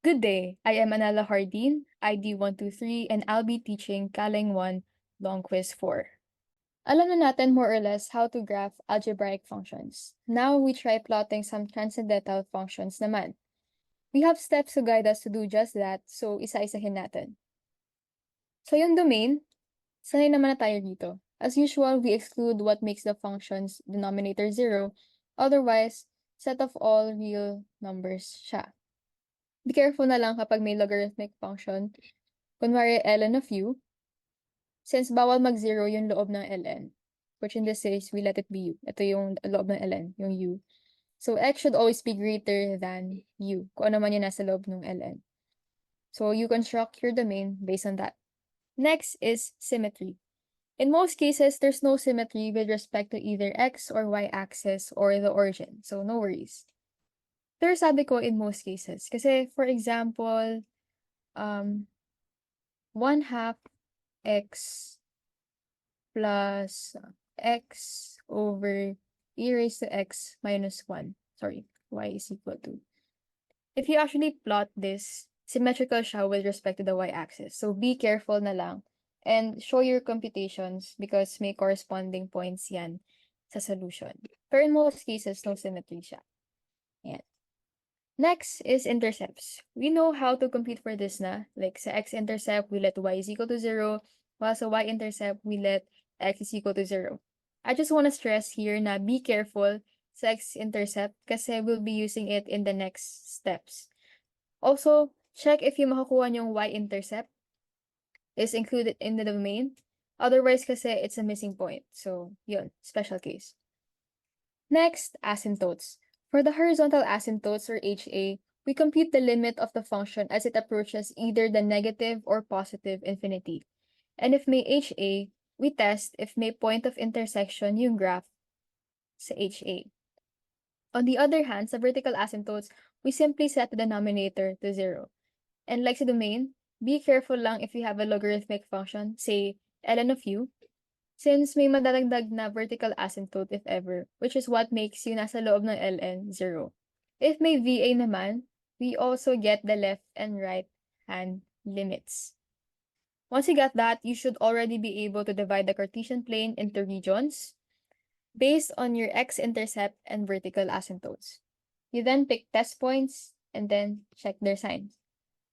Good day, I am Anela Hardin, ID 123, and I'll be teaching CALENG1 Long Quiz 4. Alam na natin more or less how to graph algebraic functions. Now we try plotting some transcendental functions naman. We have steps to guide us to do just that, so isa-isahin natin. So yung domain, sanay naman na tayo dito. As usual, we exclude what makes the function's denominator 0, otherwise, set of all real numbers siya. Be careful na lang kapag may logarithmic function, kunwari ln of u, since bawal mag-0 yung loob ng ln, which in this case, we let it be u. Ito yung loob ng ln, yung u. So x should always be greater than u, kung ano man yung nasa loob ng ln. So you construct your domain based on that. Next is symmetry. In most cases, there's no symmetry with respect to either x or y axis or the origin, so no worries. Pero sabi ko in most cases, kasi for example, 1/2 x plus x over e raised to x minus 1. Sorry, y is equal to. If you actually plot this, symmetrical siya with respect to the y-axis. So be careful na lang and show your computations because may corresponding points yan sa solution. Pero in most cases, no symmetry siya. Yan. Next is intercepts. We know how to compute for this na. Like sa x-intercept, we let y is equal to 0, while sa y-intercept, we let x is equal to 0. I just want to stress here na be careful sa x-intercept kasi we'll be using it in the next steps. Also, check if yung makakuha niyong y-intercept is included in the domain. Otherwise kasi it's a missing point. So, yun, special case. Next, asymptotes. For the horizontal asymptotes, or HA, we compute the limit of the function as it approaches either the negative or positive infinity. And if may HA, we test if may point of intersection yung graph sa HA. On the other hand, sa vertical asymptotes, we simply set the denominator to 0. And like sa domain, be careful lang if you have a logarithmic function, say ln of u, since may madadagdag na vertical asymptote if ever, which is what makes yung nasa loob ng ln 0. If may VA naman, we also get the left and right hand limits. Once you got that, you should already be able to divide the Cartesian plane into regions based on your x-intercept and vertical asymptotes. You then pick test points and then check their signs.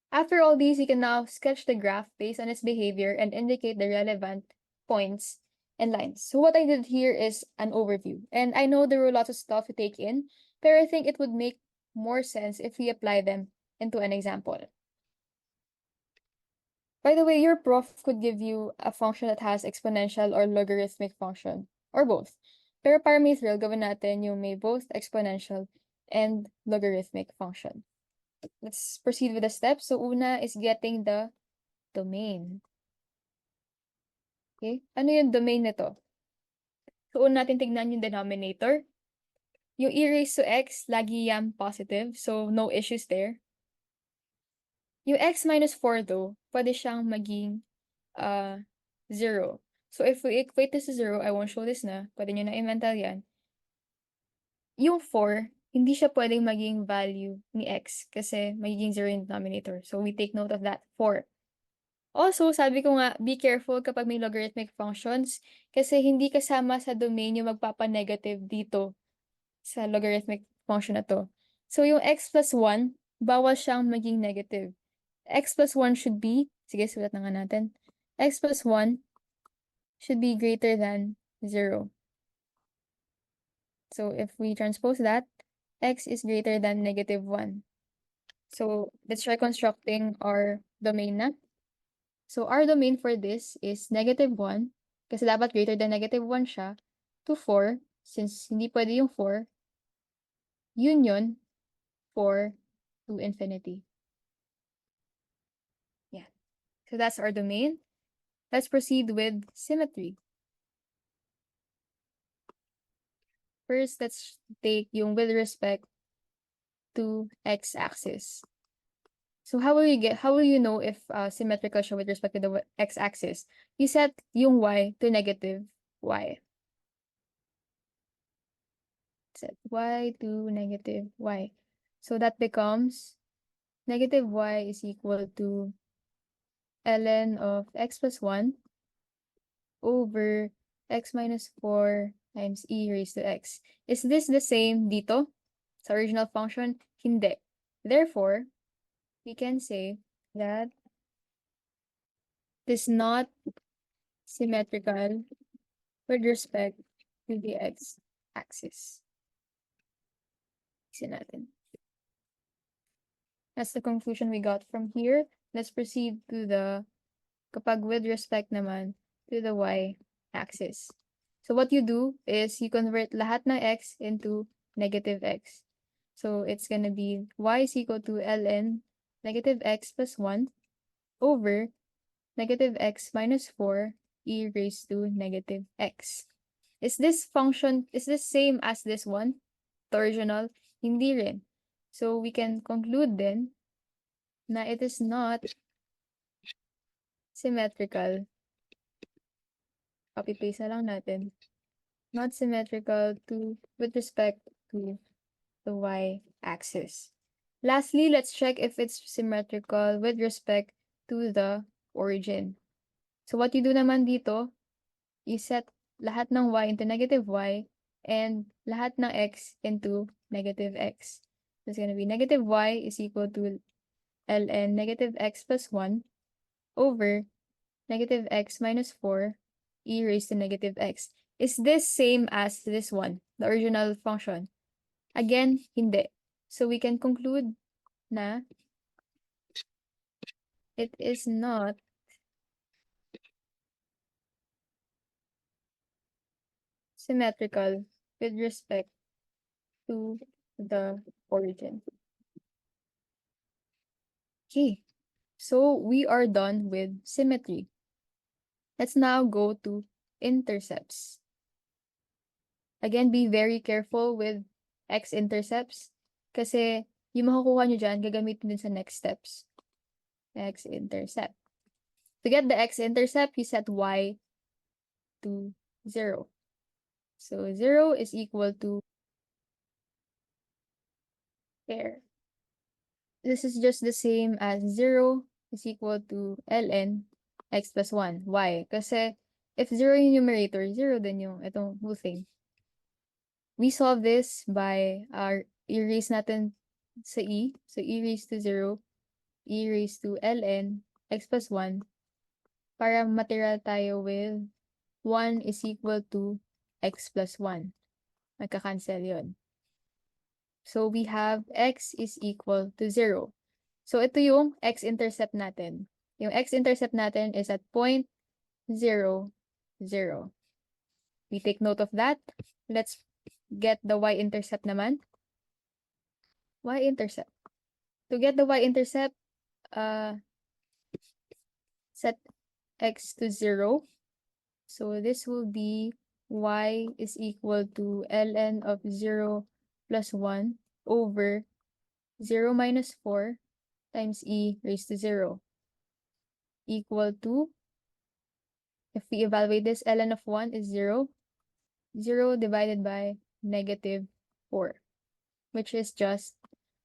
After all these, you can now sketch the graph based on its behavior and indicate the relevant points and lines. So what I did here is an overview. And I know there were lots of stuff to take in, but I think it would make more sense if we apply them into an example. By the way, your prof could give you a function that has exponential or logarithmic function, or both. Pero para may thrill, gawin natin yung may both exponential and logarithmic function. Let's proceed with the steps. So una is getting the domain. Okay? Ano yung domain nito? So una natin tignan yung denominator. Yung e raised to x, lagi yan positive. So no issues there. Yung x minus 4 though, pwede siyang maging 0. So if we equate this to 0, I won't show this na. Pwede nyo na i-mental yan. Yung 4, hindi siya pwedeng maging value ni x kasi magiging 0 yung denominator. So we take note of that. 4. Also, sabi ko nga, be careful kapag may logarithmic functions kasi hindi kasama sa domain yung magpapa-negative dito sa logarithmic function na to. So yung x plus 1, bawal siyang maging negative. X plus 1 should be, sige, sulat na nga natin. X plus 1 should be greater than 0. So if we transpose that, x is greater than negative 1. So let's try constructing our domain na. So our domain for this is negative 1, kasi dapat greater than negative 1 siya, to 4, since hindi pwede yung 4, union 4 to infinity. Yeah. So that's our domain. Let's proceed with symmetry. First, let's take yung with respect to x-axis. So how will you know if symmetrical siya with respect to the x-axis? You set yung y to negative y. Set y to negative y. So that becomes negative y is equal to ln of x plus 1 over x minus 4 times e raised to x. Is this the same dito sa original function? Hindi. Therefore, we can say that it is not symmetrical with respect to the x-axis. Tignan natin. That's the conclusion we got from here. Let's proceed to the kapag with respect naman to the y-axis. So what you do is you convert lahat ng x into negative x. So it's gonna be y is equal to ln negative x plus 1 over negative x minus 4 e raised to negative x. Is this same as this one? The original? Hindi rin. So we can conclude then na it is not symmetrical. Copy-paste na lang natin. Not symmetrical with respect to the y-axis. Lastly, let's check if it's symmetrical with respect to the origin. So what you do naman dito, you set lahat ng y into negative y and lahat ng x into negative x. So it's going to be negative y is equal to ln negative x plus 1 over negative x minus 4 e raised to negative x. Is this same as this one, the original function? Again, hindi. So we can conclude na it is not symmetrical with respect to the origin. Okay, so we are done with symmetry. Let's now go to intercepts. Again, be very careful with x-intercepts kasi yung makukuha nyo dyan, gagamitin din sa next steps. X-intercept. To get the x-intercept, you set y to 0. So 0 is equal to pair. This is just the same as 0 is equal to ln x plus 1. Why? Kasi if 0 yung numerator, 0 din yung itong whole thing. We solve this by i-raise natin sa e. So e raised to 0, e raised to ln x plus 1 para matira tayo with 1 is equal to x plus 1. Magka-cancel yun. So we have x is equal to 0. So ito yung x-intercept natin. Yung x-intercept natin is at point 0, 0. We take note of that. Let's get the y-intercept naman. Y-intercept. To get the y-intercept, set x to 0. So this will be y is equal to ln of 0 plus 1 over 0 minus 4 times e raised to 0 equal to, if we evaluate this, ln of 1 is 0. 0 divided by negative 4, which is just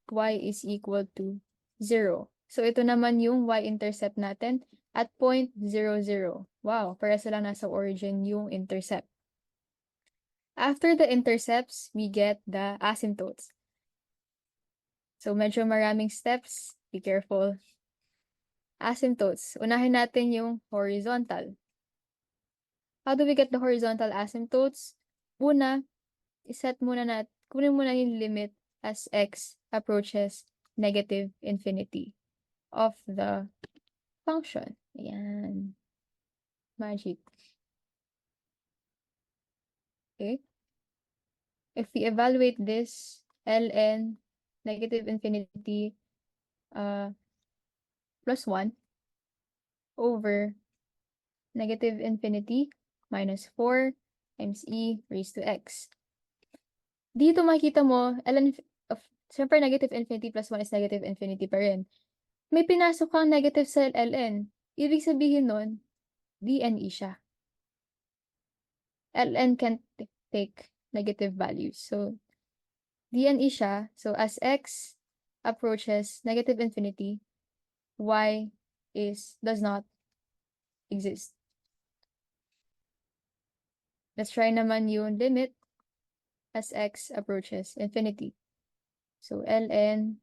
y is equal to 0. So ito naman yung y-intercept natin at point 0, 0. Wow, para sila nasa origin yung intercept. After the intercepts, we get the asymptotes. So medyo maraming steps. Be careful. Asymptotes. Unahin natin yung horizontal. How do we get the horizontal asymptotes? Una, kunin muna yung limit as x approaches negative infinity of the function. Ayan. Magic. Okay. If we evaluate this, ln negative infinity plus 1 over negative infinity minus 4 times e raised to x. Dito makikita mo, ln of, siyempre negative infinity plus 1 is negative infinity pa rin. May pinasok kang negative sa ln. Ibig sabihin nun, dne siya. ln can't take negative values. So, dne siya. So, as x approaches negative infinity, y does not exist. Let's try naman yung limit as x approaches infinity. So ln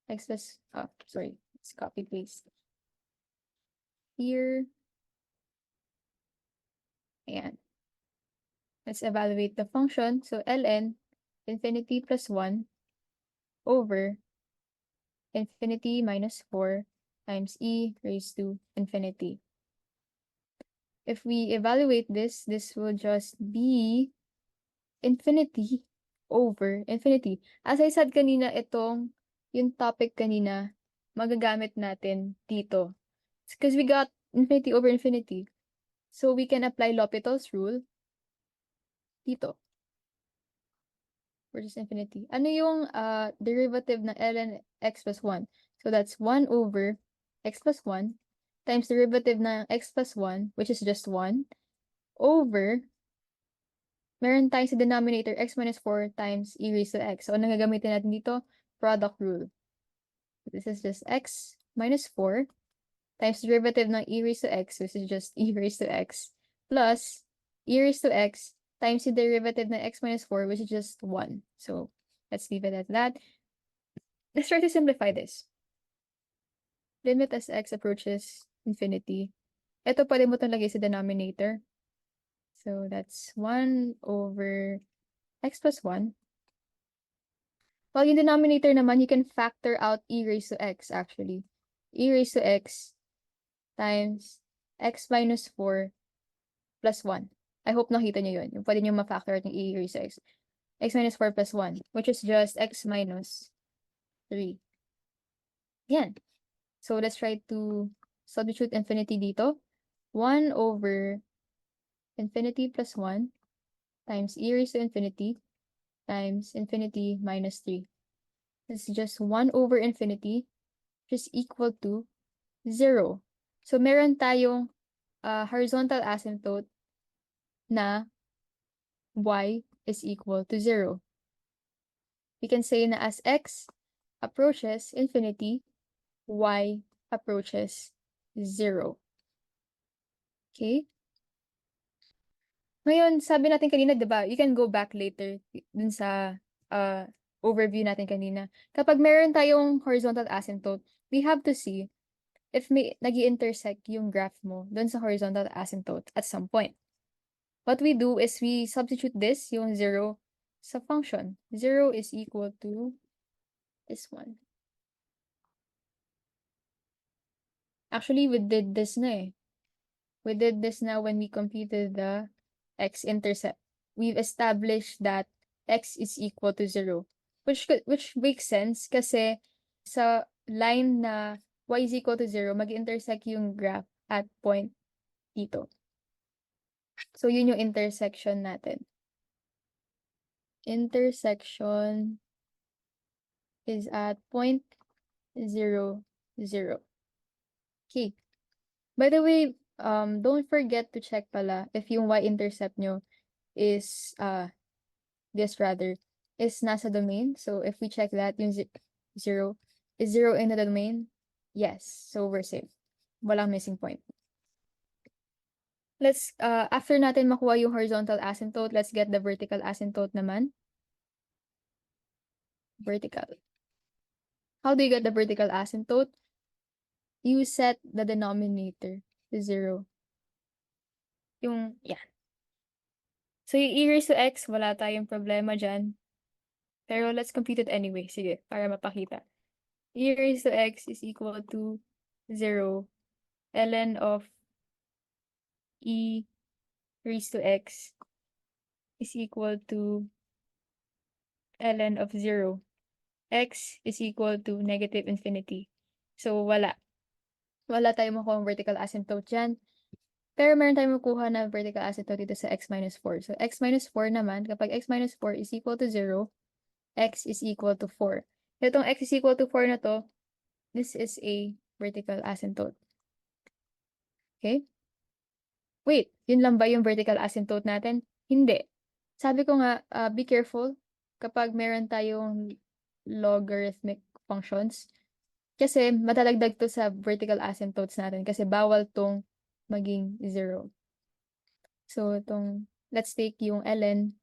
x plus, let's copy paste here. Ayan. Let's evaluate the function. So ln infinity plus 1 over infinity minus 4 times e raised to infinity. If we evaluate this will just be infinity over infinity. As I said kanina, yung topic kanina, magagamit natin dito. Because we got infinity over infinity. So we can apply L'Hopital's rule dito. Versus infinity. Ano yung derivative ng ln x plus 1? So that's 1 over x plus 1 times derivative ng x plus 1, which is just 1, over, meron tayo sa denominator, x minus 4 times e raised to x. So, anong gagamitin natin dito? Product rule. This is just x minus 4 times derivative ng e raised to x, which is just e raised to x, plus e raised to x times the derivative ng x minus 4, which is just 1. So, let's leave it at that. Let's try to simplify this. Limit as x approaches infinity. Ito, pwede mo itong lagay sa denominator. So, that's 1 over x plus 1. While yung denominator naman, you can factor out e raised to x, actually. E raised to x times x minus 4 plus 1. I hope nakita nyo yun. Yung pwede nyo ma-factor out yung e raised to x. X minus 4 plus 1, which is just x minus 3. Yan. So, let's try to substitute infinity dito. 1 over infinity plus 1 times e raised to infinity times infinity minus 3. This is just 1 over infinity, which is equal to 0. So, meron tayong horizontal asymptote na y is equal to 0. We can say na as x approaches infinity, y approaches 0. Okay? Ngayon, sabi natin kanina, diba, you can go back later dun sa overview natin kanina. Kapag meron tayong horizontal asymptote, we have to see if may nag-intersect yung graph mo dun sa horizontal asymptote at some point. What we do is we substitute this, yung 0, sa function. 0 is equal to this one. Actually, we did this na eh. We did this now when we computed the x-intercept. We've established that x is equal to 0. Which makes sense kasi sa line na y is equal to 0, mag-intersect yung graph at point dito. So, yun yung intersection natin. Intersection is at point 0, 0. Okay. By the way, don't forget to check pala if yung y-intercept nyo is, is nasa domain. So, if we check that, yung 0, is 0 in the domain? Yes. So, we're safe. Walang missing point. Let's, after natin makuha yung horizontal asymptote, let's get the vertical asymptote naman. Vertical. How do you get the vertical asymptote? You set the denominator to 0. Yung, yan. So, yung e raised to x, wala tayong problema dyan. Pero let's compute it anyway. Sige, para mapakita. E raised to x is equal to 0. ln of e raised to x is equal to ln of 0. X is equal to negative infinity. So, wala. Wala tayong makuha vertical asymptote dyan. Pero meron tayong makuha na vertical asymptote dito sa x minus 4. So, x minus 4 naman, kapag x minus 4 is equal to 0, x is equal to 4. Itong x is equal to 4 na to, this is a vertical asymptote. Okay? Wait, yun lang ba yung vertical asymptote natin? Hindi. Sabi ko nga, be careful kapag meron tayong logarithmic functions. Kasi matalagdag to sa vertical asymptotes natin kasi bawal tong maging 0. So, let's take yung ln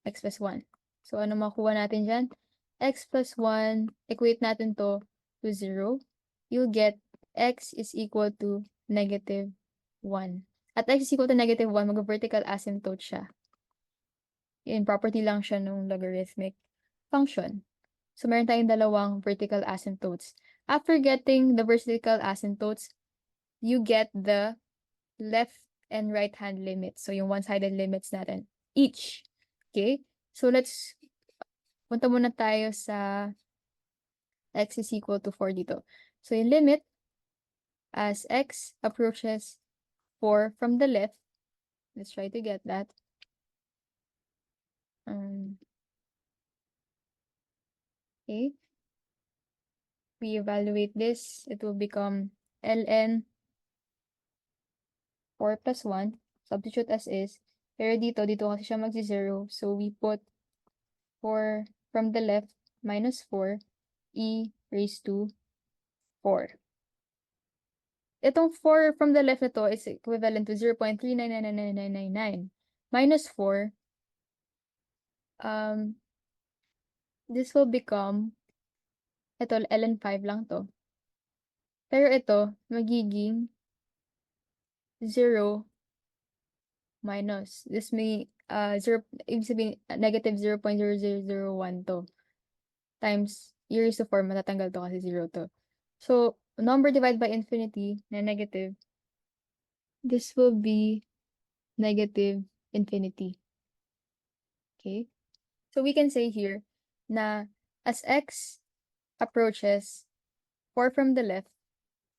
x plus 1. So, ano makuha natin dyan? X plus 1, equate natin to 0. You'll get x is equal to negative 1. At x is equal to negative 1, mag-vertical asymptote siya. In property lang siya nung logarithmic function. So, meron tayong dalawang vertical asymptotes. After getting the vertical asymptotes, you get the left and right hand limits. So, yung one-sided limits natin. Each. Okay? So, punta muna tayo sa x is equal to 4 dito. So, yung limit as x approaches 4 from the left. Let's try to get that. Okay. We evaluate this. It will become ln 4 plus 1. Substitute as is. Pero dito kasi siya magsi-0. So, we put 4 from the left minus 4 e raised to 4. Itong 4 from the left na to is equivalent to 0.3999999 minus 4. This will become, ito, ln 5 lang to. Pero ito, magiging 0 minus. This may, ibig sabihin, negative 0.0001 to. Times e raised to 4, matatanggal to kasi 0 to. So, number divided by infinity na negative, this will be negative infinity. Okay? So, we can say here na as x approaches 4 from the left,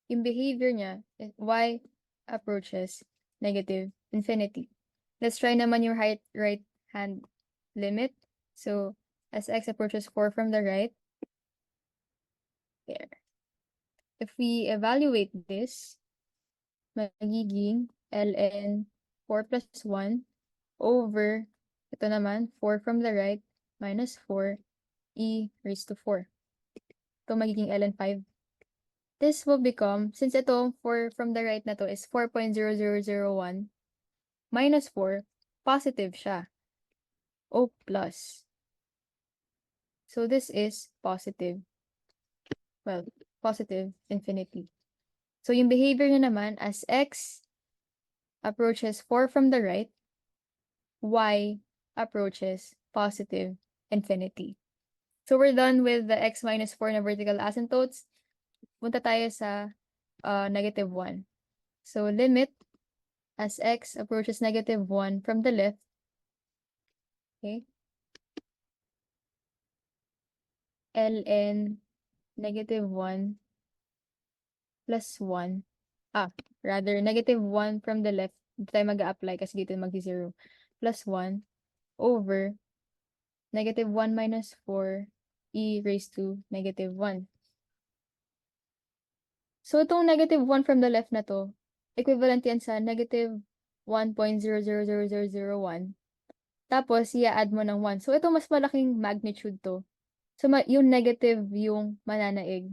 yung behavior niya, y approaches negative infinity. Let's try naman yung right hand limit. So, as x approaches 4 from the right, there. If we evaluate this, magiging ln 4 plus 1 over, ito naman, 4 from the right, minus 4, e raised to 4. Ito magiging ln 5. This will become, since ito, 4 from the right na to is 4.0001, minus 4, positive siya. O plus. So this is positive. Well, positive infinity. So yung behavior niya naman, as x approaches 4 from the right, y approaches positive infinity. So we're done with the x minus 4 na vertical asymptotes. Punta tayo sa negative 1. So limit as x approaches negative 1 from the left. Okay. ln negative 1 plus 1. Rather, negative 1 from the left. Dito tayo mag-a-apply kasi dito mag-0. Plus 1 over negative 1 minus 4 e raised to negative 1. So, itong negative 1 from the left na to, equivalent yan sa negative 1.000001. Tapos, i-add mo ng 1. So, ito mas malaking magnitude to. So, yung negative yung mananaig.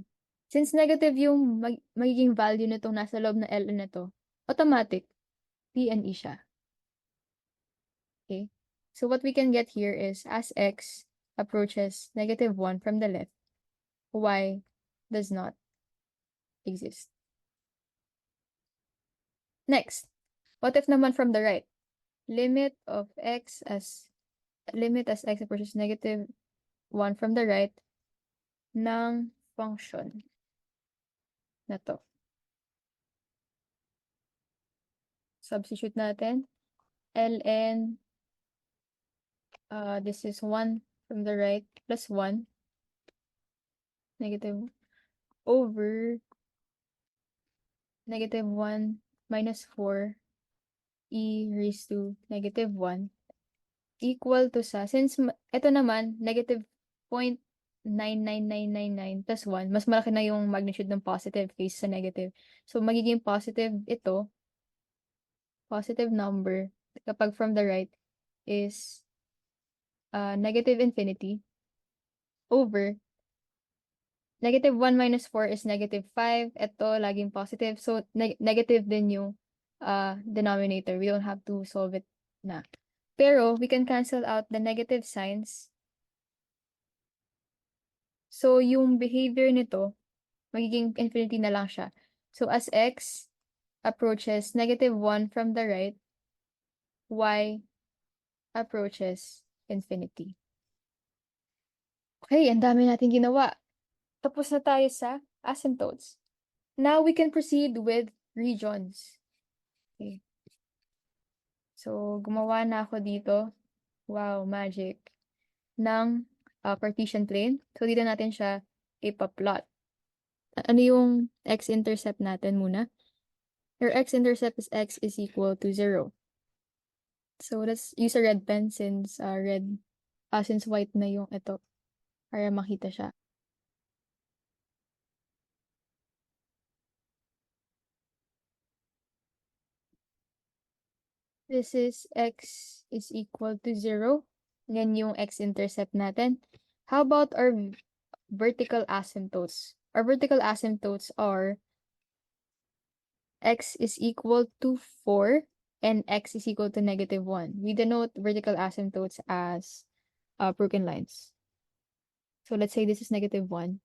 Since negative yung magiging value nitong nasa loob na ln na to, automatic, p and e siya. Okay? So, what we can get here is, as x approaches negative 1 from the left, y does not exist. Next, what if naman from the right? Limit as x approaches negative 1 from the right ng function na to. Substitute natin. ln, this is 1 from the right plus 1 negative over negative 1 minus 4 e raised to negative 1 equal to since ito naman, negative 0.99999 plus 1, mas malaki na yung magnitude ng positive case sa negative. So, magiging positive ito, positive number, kapag from the right, is negative infinity over Negative 1 minus 4 is negative 5. Ito, laging positive. So, negative din yung denominator. We don't have to solve it na. Pero, we can cancel out the negative signs. So, yung behavior nito, magiging infinity na lang siya. So, as x approaches negative 1 from the right, y approaches infinity. Okay, ang dami natin ginawa. Tapos na tayo sa asymptotes. Now, we can proceed with regions. Okay. So, gumawa na ako dito. Wow, magic. Ng Cartesian plane. So, dito natin siya ipa-plot. Ano yung x-intercept natin muna? Your x-intercept is x is equal to 0. So, let's use a red pen since since white na yung ito para makita siya. This is x is equal to 0. Yan yung x-intercept natin. How about our vertical asymptotes? Our vertical asymptotes are x is equal to 4 and x is equal to negative 1. We denote vertical asymptotes as broken lines. So let's say this is negative 1.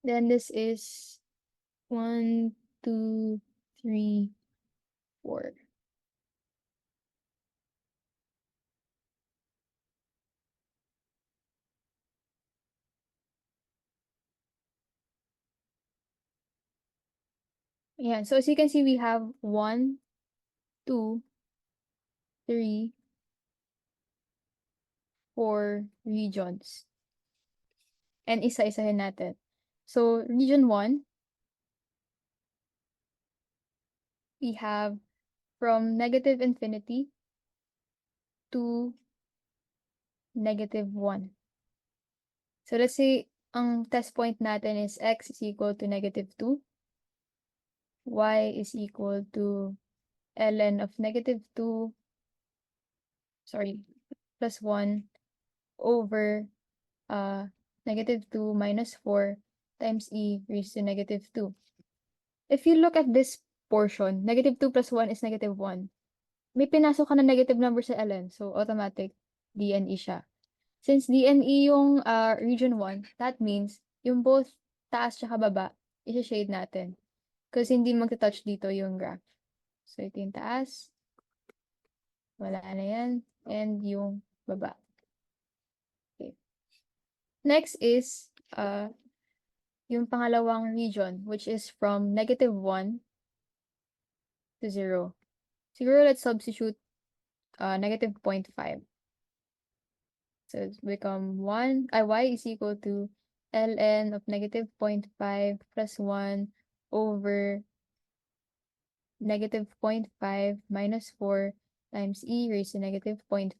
Then this is 1, 2, 3, 4. Yeah, so as you can see, we have 1, 2, 3, 4 regions. And isa-isahin natin. So, region 1, we have from negative infinity to negative 1. So, let's say, ang test point natin is x is equal to negative 2. Y is equal to ln of negative 2, plus 1 over negative 2 minus 4 times e raised to negative 2. If you look at this portion, negative 2 plus 1 is negative 1. May pinasok ka na negative number sa ln, so automatic DNE siya. Since DNE yung region 1, that means yung both taas tsaka baba, isa-shade natin. Kasi hindi magta-touch dito yung graph. So, ito yung taas. Wala na yan. And yung baba. Okay. Next is yung pangalawang region, which is from negative 1 to 0. Siguro, let's substitute negative 0.5. So, it's become y is equal to ln of negative 0.5 plus 1 over negative 0.5 minus 4 times e raised to negative 0.5.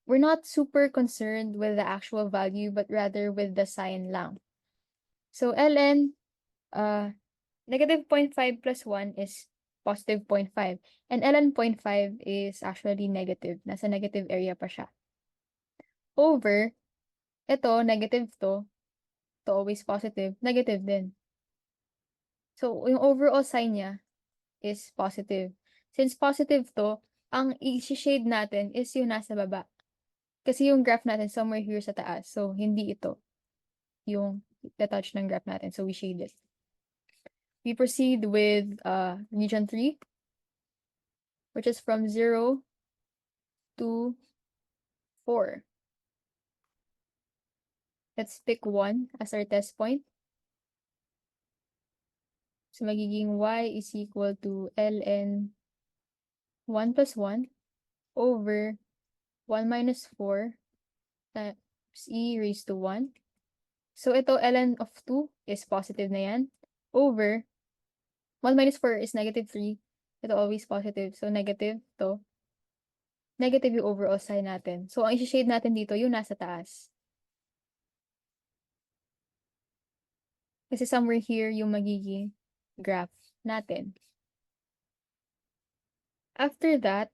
We're not super concerned with the actual value, but rather with the sign lang. So, ln, negative 0.5 plus 1 is positive 0.5. And ln 0.5 is actually negative. Nasa negative area pa siya. Over, ito, negative to always positive, negative din. So, yung overall sign niya is positive. Since positive to, ang i-shade natin is yung nasa baba. Kasi yung graph natin somewhere here sa taas. So, hindi ito yung touch ng graph natin. So, we shade it. We proceed with region 3, which is from 0 to 4. Let's pick 1 as our test point. So, magiging y is equal to ln 1 plus 1 over 1 minus 4 times e raised to 1. So, ito, ln of 2 is positive na yan. Over 1 minus 4 is negative 3. Ito always positive. So, negative to. Negative yung overall sign natin. So, ang isi-shade natin dito, yung nasa taas. Kasi somewhere here yung magiging graph natin. After that,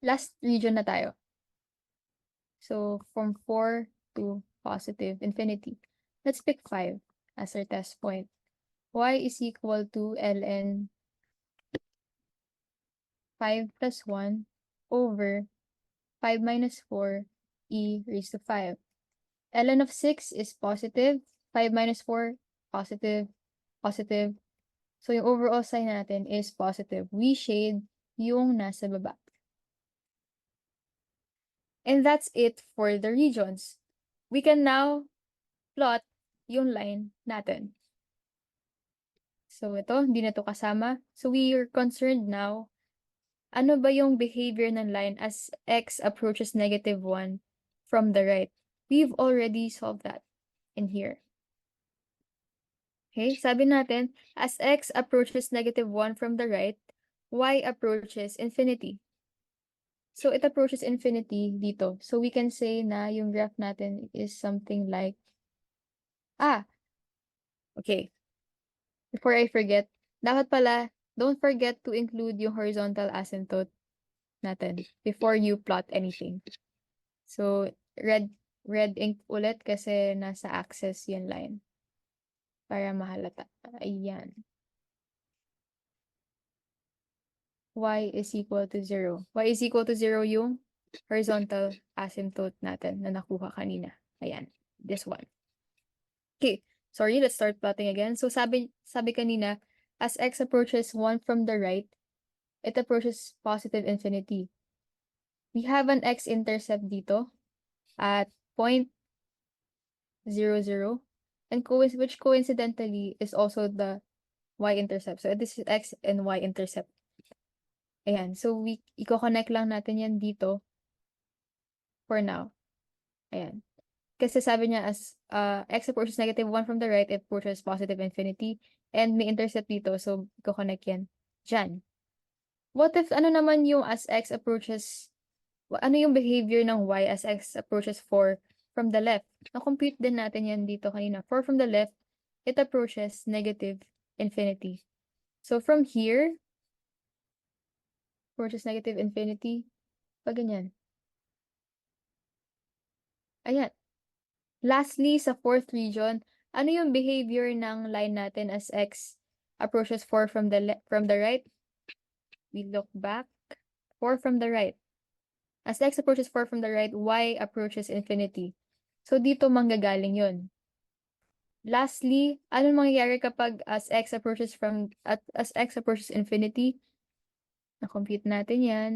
last region na tayo. So, from 4 to positive infinity. Let's pick 5 as our test point. Y is equal to ln 5 plus 1 over 5 minus 4 e raised to 5. ln of 6 is positive. 5 minus 4, positive, positive. So, yung overall sign natin is positive. We shade yung nasa baba. And that's it for the regions. We can now plot yung line natin. So, ito, hindi na to kasama. So, we are concerned now, ano ba yung behavior ng line as x approaches -1 from the right? We've already solved that in here. Okay, sabi natin, as x approaches -1 from the right, y approaches infinity. So, it approaches infinity dito. So, we can say na yung graph natin is something like, okay. Before I forget, dapat pala, don't forget to include yung horizontal asymptote natin before you plot anything. So, red ink ulit kasi nasa axis yung line. Para mahalata. Ayan. Y is equal to 0. Y is equal to 0 yung horizontal asymptote natin na nakuha kanina. Ayan. This one. Okay. Sorry, let's start plotting again. So, sabi kanina, as x approaches 1 from the right, it approaches positive infinity. We have an x-intercept dito at 0.00, and which coincidentally is also the y-intercept. So, this is x and y-intercept. Ayan. So, i-connect lang natin yan dito for now. Ayan. Kasi sabi niya as x approaches -1 from the right, it approaches positive infinity. And may intercept dito, so i-connect yan dyan. What if, ano naman yung as x approaches, ano yung behavior ng y as x approaches 4 from the left? Na-compute din natin yan dito kanina. 4 from the left, it approaches negative infinity. So, from here, approaches negative infinity, pag ganyan. Ayan. Lastly, sa fourth region, ano yung behavior ng line natin as x approaches 4 from the right? We look back. 4 from the right. As x approaches 4 from the right, y approaches infinity. So, dito manggagaling yun. Lastly, ano mangyayari kapag as x approaches infinity? Na-compute natin yan.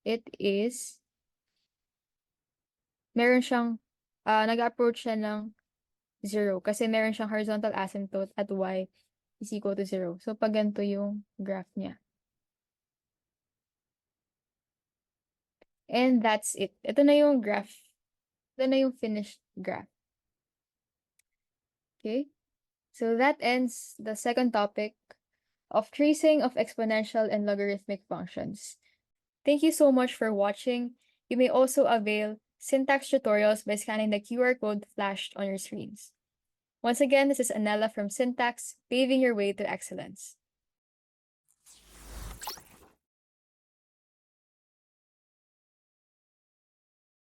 It is, meron siyang, nag-approach siya ng 0 kasi meron siyang horizontal asymptote at y is equal to 0. So, pag ganito yung graph niya. And that's it. Ito na yung graph. Ito na yung finished graph. Okay? So, that ends the second topic of tracing of exponential and logarithmic functions. Thank you so much for watching. You may also avail syntax tutorials by scanning the QR code flashed on your screens. Once again, this is Anella from Syntax, paving your way to excellence.